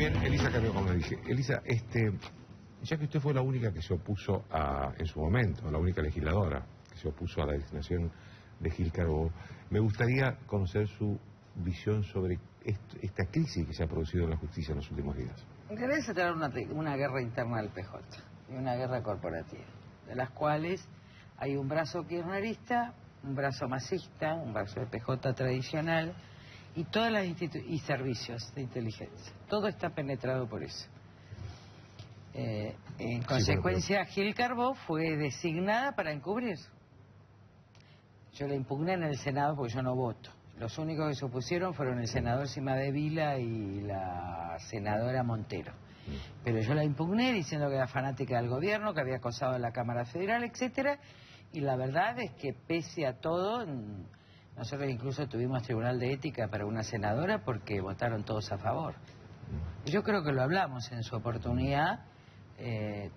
Bien, Elisa Carrió, como dije. Elisa, ya que usted fue la única que se opuso en su momento, la única legisladora que se opuso a la designación de Gil Carbó, me gustaría conocer su visión sobre esta crisis que se ha producido en la justicia en los últimos días. En realidad se trata de una guerra interna del PJ y una guerra corporativa, de las cuales hay un brazo kirchnerista, un brazo masista, un brazo de PJ tradicional y todas las servicios de inteligencia. Todo está penetrado por eso. En consecuencia, Gil Carbó fue designada para encubrir. Yo la impugné en el Senado porque yo no voto. Los únicos que se opusieron fueron el senador Cimadevila y la senadora Montero. Pero yo la impugné diciendo que era fanática del gobierno, que había acosado a la Cámara Federal, etcétera. Y la verdad es que pese a todo, nosotros incluso tuvimos tribunal de ética para una senadora porque votaron todos a favor. Yo creo que lo hablamos en su oportunidad.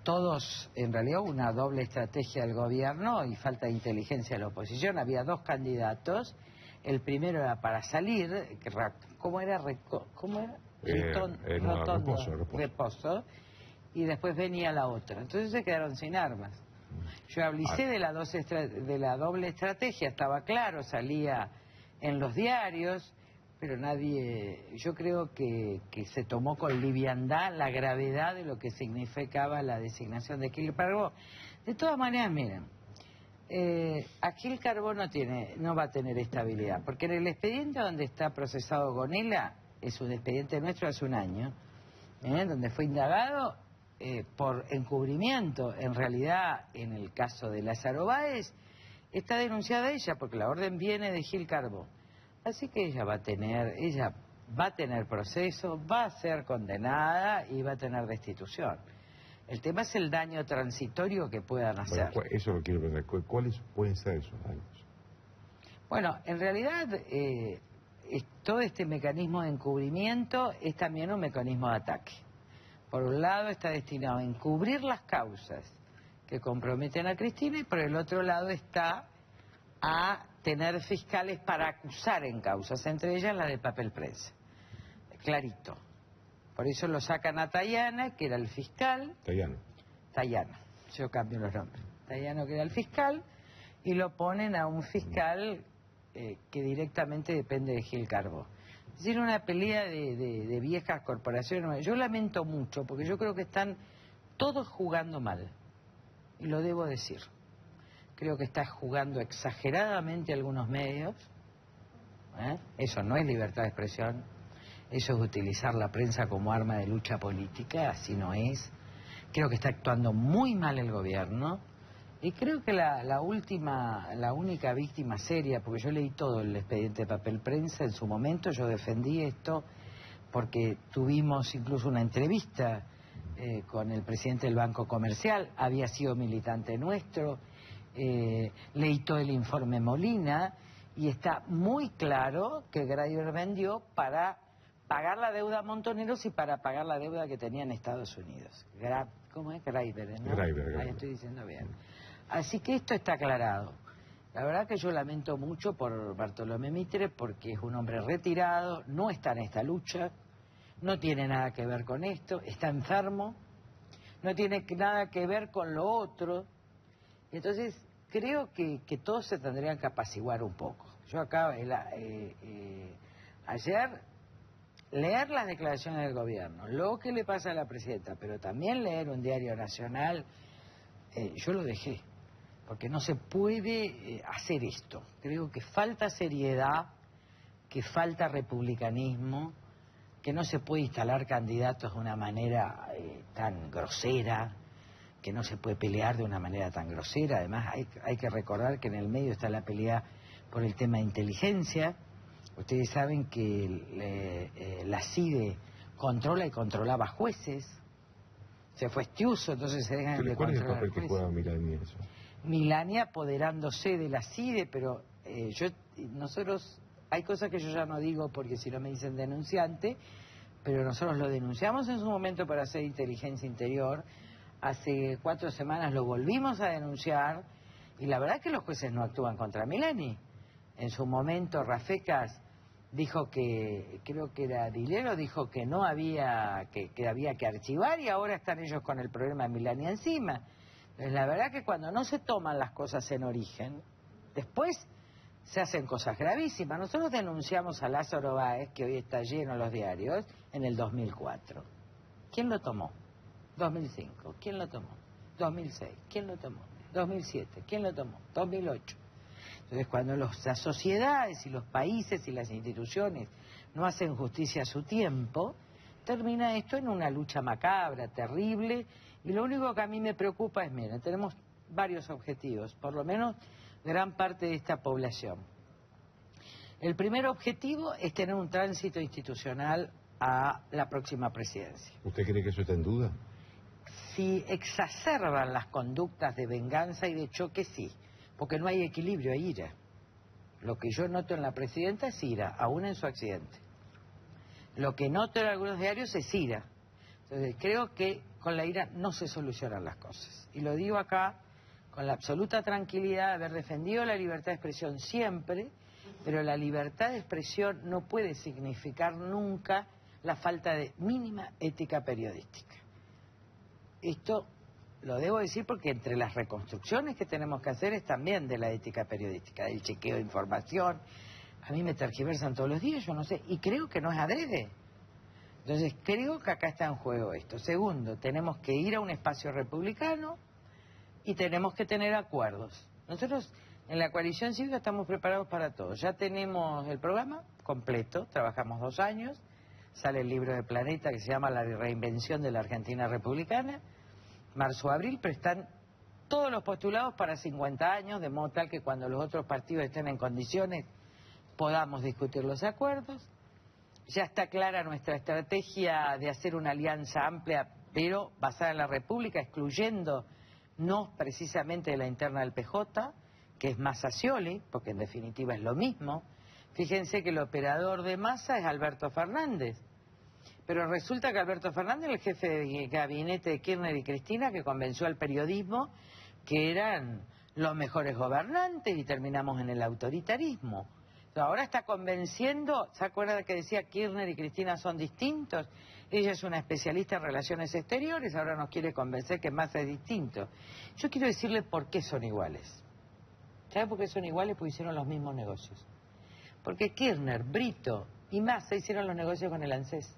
Todos, en realidad, una doble estrategia del gobierno y falta de inteligencia de la oposición. Había dos candidatos. El primero era para salir, ¿cómo era? Reposo. Y después venía la otra. Entonces se quedaron sin armas. Yo hablé de la doble estrategia, estaba claro, salía en los diarios, pero nadie, yo creo que se tomó con liviandad la gravedad de lo que significaba la designación de Gil Carbó. De todas maneras, miren, a Gil Carbó no va a tener estabilidad, porque en el expediente donde está procesado Gonella, es un expediente nuestro hace un año, donde fue indagado por encubrimiento. En realidad, en el caso de Lázaro Báez, está denunciada ella, porque la orden viene de Gil Carbó. Así que ella va a tener proceso, va a ser condenada y va a tener destitución. El tema es el daño transitorio que puedan hacer. Bueno, eso lo quiero preguntar. ¿Cuáles pueden ser esos daños? Bueno, en realidad todo este mecanismo de encubrimiento es también un mecanismo de ataque. Por un lado está destinado a encubrir las causas que comprometen a Cristina y por el otro lado está a tener fiscales para acusar en causas, entre ellas la de papel prensa. Clarito. Por eso lo sacan a Tayana, que era el fiscal. Tayana. Yo cambio los nombres. Tayano, que era el fiscal, y lo ponen a un fiscal que directamente depende de Gil Carbó. Es decir, una pelea de viejas corporaciones. Yo lamento mucho, porque yo creo que están todos jugando mal. Y lo debo decir. Creo que está jugando exageradamente algunos medios. Eso no es libertad de expresión. Eso es utilizar la prensa como arma de lucha política. Así no es. Creo que está actuando muy mal el gobierno. Y creo que la única víctima seria, porque yo leí todo el expediente de papel prensa en su momento, yo defendí esto porque tuvimos incluso una entrevista con el presidente del Banco Comercial, había sido militante nuestro, leí todo el informe Molina y está muy claro que Graeber vendió para pagar la deuda a Montoneros y para pagar la deuda que tenía en Estados Unidos. ¿Cómo es? Graeber, ¿no? Graeber. Ahí estoy diciendo bien. Así que esto está aclarado. La verdad que yo lamento mucho por Bartolomé Mitre porque es un hombre retirado, no está en esta lucha, no tiene nada que ver con esto, está enfermo, no tiene nada que ver con lo otro. Entonces creo que todos se tendrían que apaciguar un poco. Yo acabo ayer leer las declaraciones del gobierno, lo que le pasa a la presidenta, pero también leer un diario nacional, yo lo dejé, porque no se puede hacer esto. Creo que falta seriedad, que falta republicanismo, que no se puede instalar candidatos de una manera tan grosera, que no se puede pelear de una manera tan grosera. Además hay que recordar que en el medio está la pelea por el tema de inteligencia. Ustedes saben que la CIDE controla y controlaba jueces. Se fue Estiuso, entonces se dejan de controlar. ¿Cuál es el papel que juega Milani en eso? Milani apoderándose de la CIDE, pero nosotros, hay cosas que yo ya no digo porque si no me dicen denunciante, pero nosotros lo denunciamos en su momento para hacer inteligencia interior. Hace 4 semanas lo volvimos a denunciar y la verdad es que los jueces no actúan contra Milani. En su momento Rafecas dijo que, creo que era Dilero, dijo que no había, que había que archivar, y ahora están ellos con el problema de Milania encima. Entonces, la verdad que cuando no se toman las cosas en origen, después se hacen cosas gravísimas. Nosotros denunciamos a Lázaro Báez, que hoy está lleno en los diarios, en el 2004. ¿Quién lo tomó? 2005. ¿Quién lo tomó? 2006. ¿Quién lo tomó? 2007. ¿Quién lo tomó? 2008. Entonces, cuando las sociedades y los países y las instituciones no hacen justicia a su tiempo, termina esto en una lucha macabra, terrible, y lo único que a mí me preocupa es, mira, tenemos varios objetivos, por lo menos gran parte de esta población. El primer objetivo es tener un tránsito institucional a la próxima presidencia. ¿Usted cree que eso está en duda? Si exacerban las conductas de venganza y de choque, sí, porque no hay equilibrio, hay ira. Lo que yo noto en la presidenta es ira, aún en su accidente. Lo que noto en algunos diarios es ira. Entonces, creo que con la ira no se solucionan las cosas. Y lo digo acá con la absoluta tranquilidad de haber defendido la libertad de expresión siempre, pero la libertad de expresión no puede significar nunca la falta de mínima ética periodística. Esto lo debo decir porque entre las reconstrucciones que tenemos que hacer es también de la ética periodística, del chequeo de información. A mí me tergiversan todos los días, yo no sé, y creo que no es adrede. Entonces, creo que acá está en juego esto. Segundo, tenemos que ir a un espacio republicano y tenemos que tener acuerdos. Nosotros en la coalición cívica estamos preparados para todo. Ya tenemos el programa completo, trabajamos 2 años, sale el libro de Planeta que se llama La reinvención de la Argentina republicana, marzo-abril, pero están todos los postulados para 50 años, de modo tal que cuando los otros partidos estén en condiciones podamos discutir los acuerdos. Ya está clara nuestra estrategia de hacer una alianza amplia, pero basada en la República, excluyendo no precisamente de la interna del PJ, que es Massa Scioli, porque en definitiva es lo mismo. Fíjense que el operador de Massa es Alberto Fernández, pero resulta que Alberto Fernández es el jefe de gabinete de Kirchner y Cristina, que convenció al periodismo que eran los mejores gobernantes y terminamos en el autoritarismo. Ahora está convenciendo, ¿se acuerda que decía Kirchner y Cristina son distintos? Ella es una especialista en relaciones exteriores, ahora nos quiere convencer que Massa es distinto. Yo quiero decirle por qué son iguales. ¿Sabe por qué son iguales? Porque hicieron los mismos negocios. Porque Kirchner, Brito y Massa hicieron los negocios con el ANSES.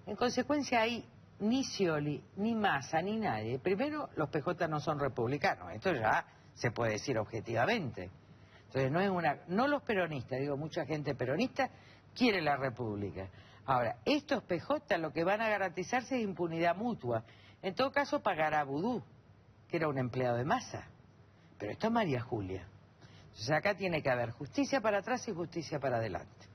En consecuencia, ahí ni Scioli, ni Massa, ni nadie. Primero, los PJ no son republicanos, esto ya se puede decir objetivamente. Entonces no los peronistas, digo, mucha gente peronista quiere la república. Ahora, estos PJ lo que van a garantizarse es impunidad mutua. En todo caso pagará Vudú, que era un empleado de Massa. Pero esto es María Julia. Entonces acá tiene que haber justicia para atrás y justicia para adelante.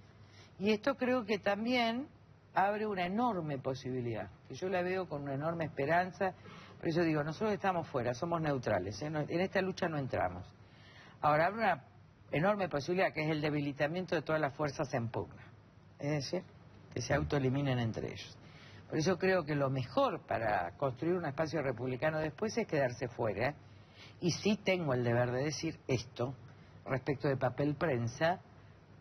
Y esto creo que también abre una enorme posibilidad, que yo la veo con una enorme esperanza. Por eso digo, nosotros estamos fuera, somos neutrales, en esta lucha no entramos. Ahora abre una enorme posibilidad, que es el debilitamiento de todas las fuerzas en pugna, es decir, que se autoeliminen entre ellos. Por eso creo que lo mejor para construir un espacio republicano después es quedarse fuera, y sí tengo el deber de decir esto respecto de papel prensa,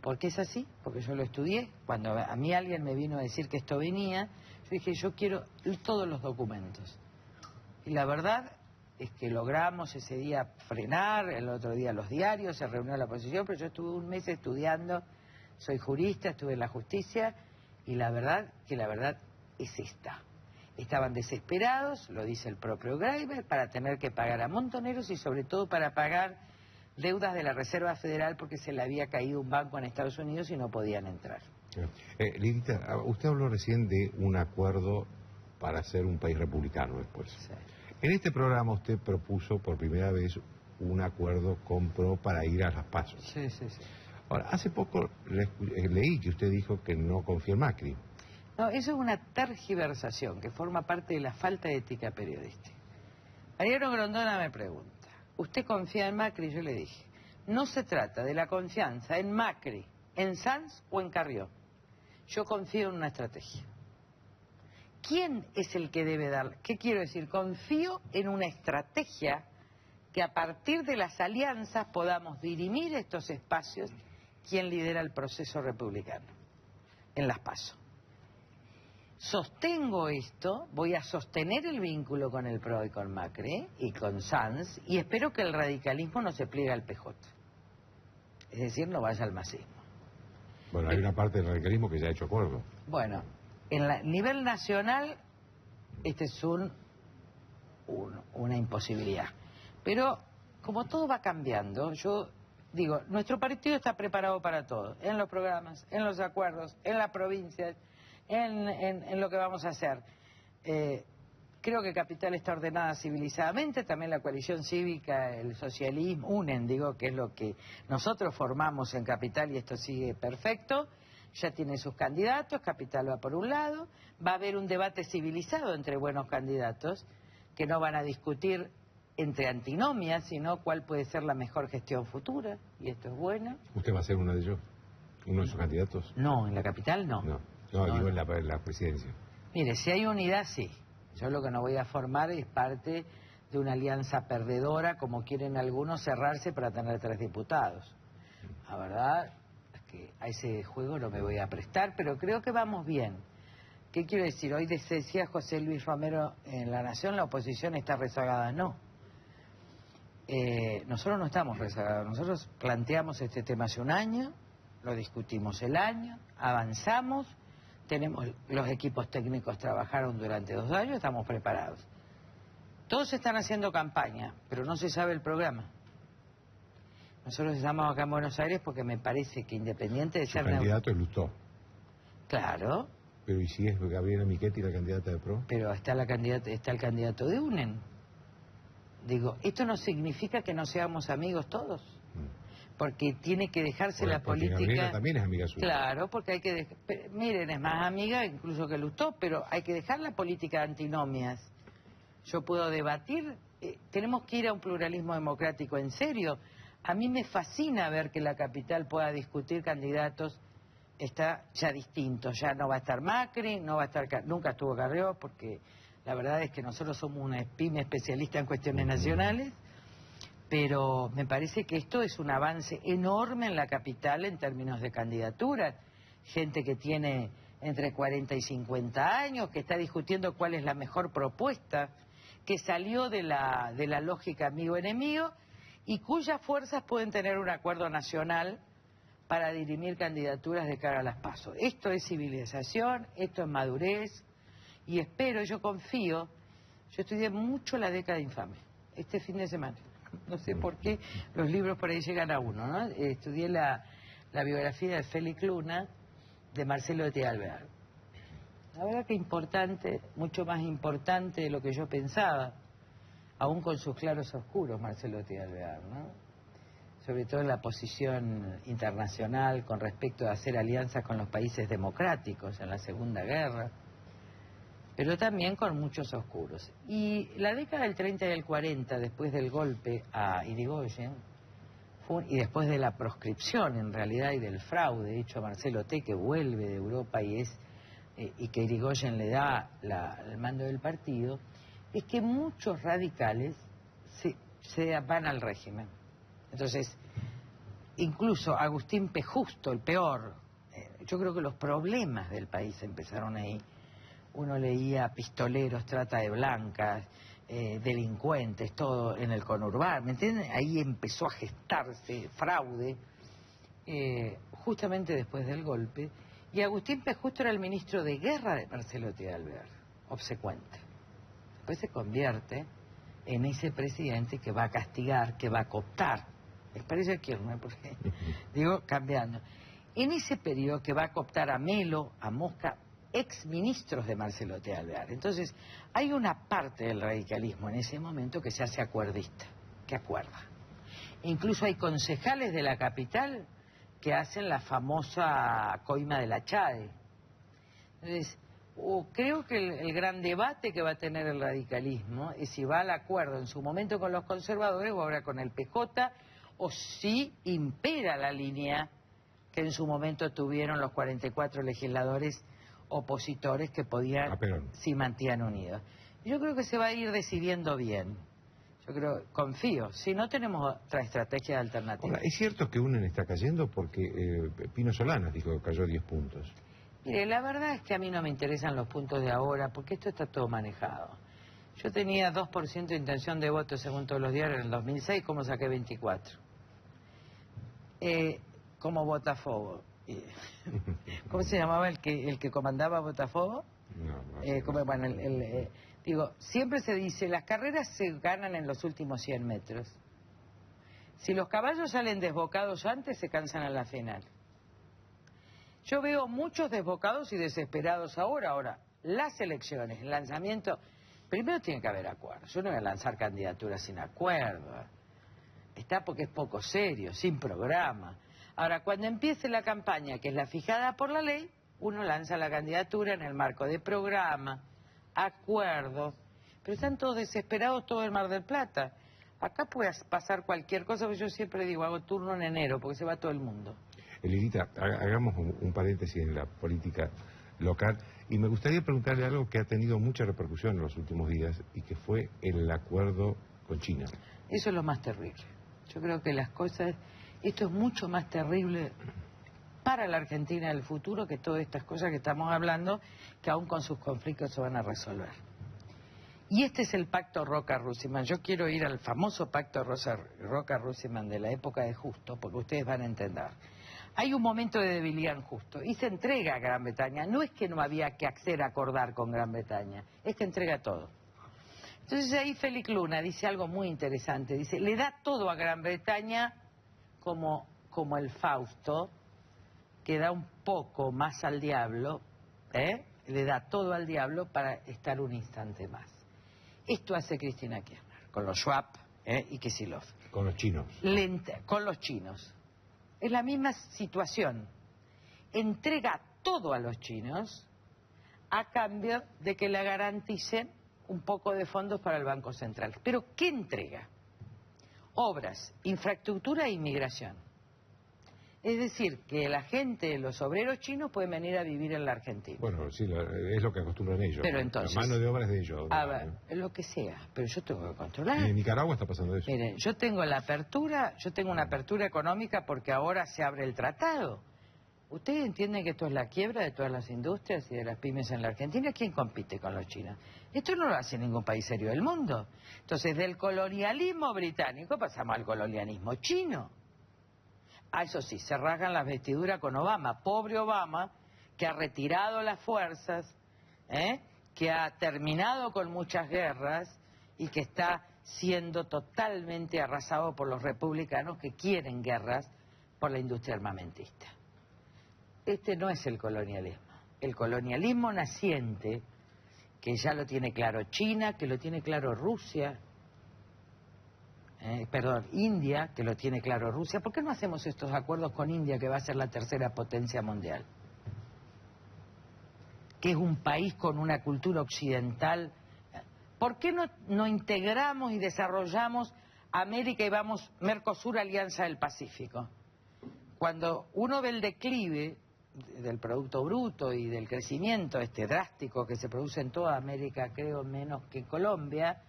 porque es así, porque yo lo estudié. Cuando a mí alguien me vino a decir que esto venía, yo dije, yo quiero todos los documentos. Y la verdad es que logramos ese día frenar, el otro día los diarios, se reunió la oposición, pero yo estuve 1 mes estudiando, soy jurista, estuve en la justicia, y la verdad es esta. Estaban desesperados, lo dice el propio Graeber, para tener que pagar a montoneros y sobre todo para pagar deudas de la Reserva Federal porque se le había caído un banco en Estados Unidos y no podían entrar. Lidita, usted habló recién de un acuerdo para ser un país republicano después. Sí. En este programa usted propuso por primera vez un acuerdo con PRO para ir a las PASO. Sí. Ahora, hace poco leí que usted dijo que no confía en Macri. No, eso es una tergiversación que forma parte de la falta de ética periodística. Mariano Grondona me pregunta, ¿usted confía en Macri? Yo le dije, no se trata de la confianza en Macri, en Sanz o en Carrió. Yo confío en una estrategia. ¿Quién es el que debe dar? ¿Qué quiero decir? Confío en una estrategia que a partir de las alianzas podamos dirimir estos espacios quién lidera el proceso republicano en las PASO. Sostengo esto, voy a sostener el vínculo con el PRO y con Macri y con Sanz, y espero que el radicalismo no se pliegue al PJ. Es decir, no vaya al masismo. Bueno, hay una parte del radicalismo que ya ha hecho acuerdo. Bueno, nivel nacional, este es una imposibilidad. Pero como todo va cambiando, yo digo, nuestro partido está preparado para todo, en los programas, en los acuerdos, en las provincias, en lo que vamos a hacer. Creo que Capital está ordenada civilizadamente, también la coalición cívica, el socialismo, que es lo que nosotros formamos en Capital, y esto sigue perfecto. Ya tiene sus candidatos, Capital va por un lado, va a haber un debate civilizado entre buenos candidatos, que no van a discutir entre antinomias, sino cuál puede ser la mejor gestión futura, y esto es bueno. ¿Usted va a ser uno de ellos? ¿Uno de sus candidatos? No, en la Capital no. No, digo en la presidencia. Mire, si hay unidad, sí. Yo lo que no voy a formar es parte de una alianza perdedora, como quieren algunos cerrarse para tener 3 diputados. La verdad es que a ese juego no me voy a prestar, pero creo que vamos bien. ¿Qué quiero decir? Hoy decía José Luis Romero en La Nación, la oposición está rezagada. No. Nosotros no estamos rezagados. Nosotros planteamos este tema hace un año, lo discutimos el año, avanzamos. Los equipos técnicos trabajaron durante 2 años, estamos preparados. Todos están haciendo campaña, pero no se sabe el programa. Nosotros estamos acá en Buenos Aires porque me parece que independiente de ser... El candidato es Lustó. Claro. Pero ¿y si es Gabriela Michetti la candidata de PRO? Pero está el candidato de UNEN. Digo, esto no significa que no seamos amigos todos. Porque tiene que dejarse la política... Gabriela también es amiga suya. Claro, porque hay que... Miren, es más amiga incluso que Lustó, pero hay que dejar la política de antinomias. Yo puedo debatir, tenemos que ir a un pluralismo democrático en serio. A mí me fascina ver que la Capital pueda discutir candidatos, está ya distinto, ya no va a estar Macri, no va a estar... Nunca estuvo Carrió, porque la verdad es que nosotros somos una pyme especialista en cuestiones nacionales. Pero me parece que esto es un avance enorme en la Capital en términos de candidaturas. Gente que tiene entre 40 y 50 años, que está discutiendo cuál es la mejor propuesta, que salió de la lógica amigo-enemigo y cuyas fuerzas pueden tener un acuerdo nacional para dirimir candidaturas de cara a las PASO. Esto es civilización, esto es madurez, y espero, yo confío, yo estudié mucho la década infame, este fin de semana. No sé por qué los libros por ahí llegan a uno, ¿no? Estudié la biografía de Félix Luna, de Marcelo de Alvear. La verdad que importante, mucho más importante de lo que yo pensaba, aún con sus claros oscuros, Marcelo de Alvear, ¿no? Sobre todo en la posición internacional con respecto a hacer alianzas con los países democráticos en la Segunda Guerra, pero también con muchos oscuros. Y la década del 30 y del 40, después del golpe a Irigoyen, y después de la proscripción en realidad y del fraude hecho a Marcelo T., que vuelve de Europa y que Irigoyen le da el mando del partido, es que muchos radicales se van al régimen. Entonces, incluso Agustín P. Justo, el peor, yo creo que los problemas del país empezaron ahí. Uno leía pistoleros, trata de blancas, delincuentes, todo en el conurbano, ¿me entienden? Ahí empezó a gestarse fraude, justamente después del golpe. Y Agustín P. Justo era el ministro de guerra de Marcelo T. Alvear, obsecuente. Después se convierte en ese presidente que va a castigar, que va a cooptar. ¿Les parece a Kirchner? Porque, digo, cambiando. En ese periodo que va a cooptar a Melo, a Mosca, exministros de Marcelo T. Alvear. Entonces, hay una parte del radicalismo en ese momento que se hace acuerdista, que acuerda. Incluso hay concejales de la Capital que hacen la famosa coima de la CHADE. Entonces, creo que el gran debate que va a tener el radicalismo es si va al acuerdo en su momento con los conservadores o ahora con el PJ, o si impera la línea que en su momento tuvieron los 44 legisladores opositores que podían, si mantenían unidos. Yo creo que se va a ir decidiendo bien. Yo creo, confío. Si no, tenemos otra estrategia alternativa. Ahora, ¿es cierto que UNEN está cayendo? Porque Pino Solanas dijo que cayó 10 puntos. Mire, la verdad es que a mí no me interesan los puntos de ahora, porque esto está todo manejado. Yo tenía 2% de intención de voto según todos los diarios en el 2006, ¿cómo saqué 24? Como Botafogo. ¿Cómo se llamaba el que comandaba Botafogo? Digo, siempre se dice, las carreras se ganan en los últimos 100 metros. Si los caballos salen desbocados antes, se cansan a la final. Yo veo muchos desbocados y desesperados ahora. Ahora, las elecciones, el lanzamiento, primero tiene que haber acuerdo. Yo no voy a lanzar candidaturas sin acuerdo. Está porque es poco serio, sin programa. Ahora, cuando empiece la campaña, que es la fijada por la ley, uno lanza la candidatura en el marco de programa, acuerdo. Pero están todos desesperados, todo el Mar del Plata. Acá puede pasar cualquier cosa, porque yo siempre digo, hago turno en enero, porque se va todo el mundo. Lilita, hagamos un paréntesis en la política local y me gustaría preguntarle algo que ha tenido mucha repercusión en los últimos días y que fue el acuerdo con China. Eso es lo más terrible. Yo creo que esto es mucho más terrible para la Argentina del futuro que todas estas cosas que estamos hablando, que aún con sus conflictos se van a resolver. Y este es el pacto Roca-Russiman. Yo quiero ir al famoso pacto Roca-Russiman de la época de Justo, porque ustedes van a entender. Hay un momento de debilidad en Justo y se entrega a Gran Bretaña. No es que no había que acceder a acordar con Gran Bretaña, es que entrega todo. Entonces ahí Félix Luna dice algo muy interesante. Dice, le da todo a Gran Bretaña como el Fausto, que da un poco más al diablo, le da todo al diablo para estar un instante más. Esto hace Cristina Kirchner, con los Schwab y Kicillof. Con los chinos. Con los chinos. Es la misma situación. Entrega todo a los chinos a cambio de que le garanticen un poco de fondos para el Banco Central. ¿Pero qué entrega? Obras, infraestructura e inmigración. Es decir, que la gente, los obreros chinos pueden venir a vivir en la Argentina. Bueno, sí, es lo que acostumbran ellos. Pero entonces, la mano de obra es de ellos. A ver, lo que sea, pero yo tengo que controlar. Y en Nicaragua está pasando eso. Miren, yo tengo una apertura económica porque ahora se abre el tratado. ¿Ustedes entienden que esto es la quiebra de todas las industrias y de las pymes en la Argentina? ¿Quién compite con los chinos? Esto no lo hace ningún país serio del mundo. Entonces, del colonialismo británico pasamos al colonialismo chino. Eso sí, se rasgan las vestiduras con Obama. Pobre Obama, que ha retirado las fuerzas, que ha terminado con muchas guerras y que está siendo totalmente arrasado por los republicanos que quieren guerras por la industria armamentista. Este no es el colonialismo. El colonialismo naciente, que ya lo tiene claro China, que lo tiene claro Rusia, India, que lo tiene claro Rusia. ¿Por qué no hacemos estos acuerdos con India, que va a ser la tercera potencia mundial? Que es un país con una cultura occidental. ¿Por qué no integramos y desarrollamos América y vamos Mercosur, Alianza del Pacífico? Cuando uno ve el declive del Producto Bruto y del crecimiento drástico que se produce en toda América, creo menos que Colombia,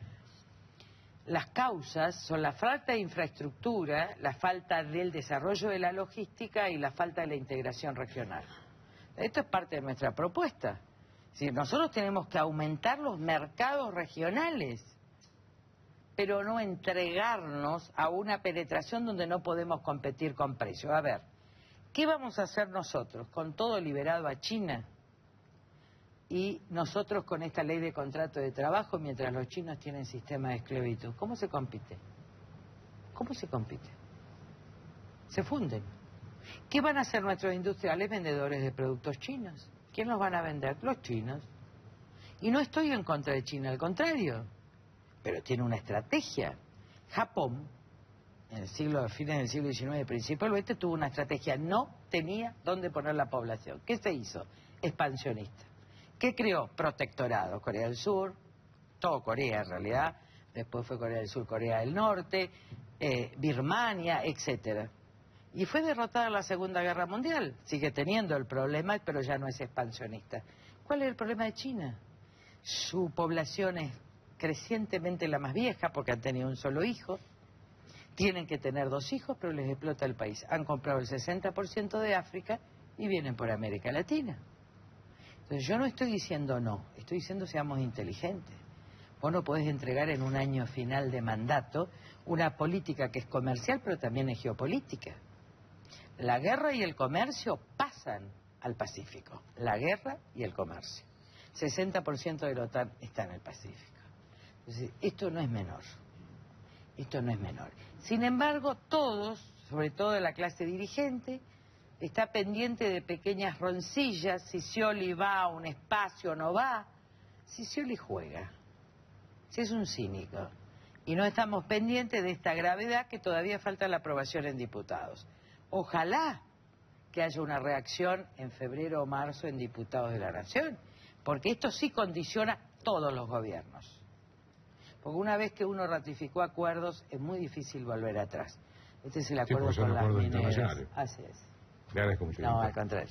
las causas son la falta de infraestructura, la falta del desarrollo de la logística y la falta de la integración regional. Esto es parte de nuestra propuesta. Es decir, nosotros tenemos que aumentar los mercados regionales, pero no entregarnos a una penetración donde no podemos competir con precios. A ver, ¿qué vamos a hacer nosotros con todo liberado a China? Y nosotros con esta ley de contrato de trabajo, mientras los chinos tienen sistema de esclavitud. ¿Cómo se compite? ¿Cómo se compite? Se funden. ¿Qué van a hacer nuestros industriales vendedores de productos chinos? ¿Quién los van a vender? Los chinos. Y no estoy en contra de China, al contrario. Pero tiene una estrategia. Japón, en fines del siglo XIX, principio del XX, tuvo una estrategia. No tenía dónde poner la población. ¿Qué se hizo? Expansionista. ¿Qué creó? Protectorado. Corea del Sur, todo Corea en realidad, después fue Corea del Sur, Corea del Norte, Birmania, etcétera. Y fue derrotada en la Segunda Guerra Mundial. Sigue teniendo el problema, pero ya no es expansionista. ¿Cuál es el problema de China? Su población es crecientemente la más vieja porque han tenido un solo hijo. Tienen que tener 2 hijos, pero les explota el país. Han comprado el 60% de África y vienen por América Latina. Entonces yo no estoy diciendo no, estoy diciendo seamos inteligentes. Vos no podés entregar en un año final de mandato una política que es comercial, pero también es geopolítica. La guerra y el comercio pasan al Pacífico. La guerra y el comercio. 60% de la OTAN está en el Pacífico. Entonces, esto no es menor. Esto no es menor. Sin embargo, todos, sobre todo la clase dirigente, está pendiente de pequeñas roncillas, si Scioli va a un espacio o no va. Si Scioli juega, si es un cínico. Y no estamos pendientes de esta gravedad que todavía falta la aprobación en diputados. Ojalá que haya una reacción en febrero o marzo en diputados de la Nación, porque esto sí condiciona todos los gobiernos. Porque una vez que uno ratificó acuerdos es muy difícil volver atrás. Este es el acuerdo con las mineras. Así es. Le agradezco mucho. No, al contrario.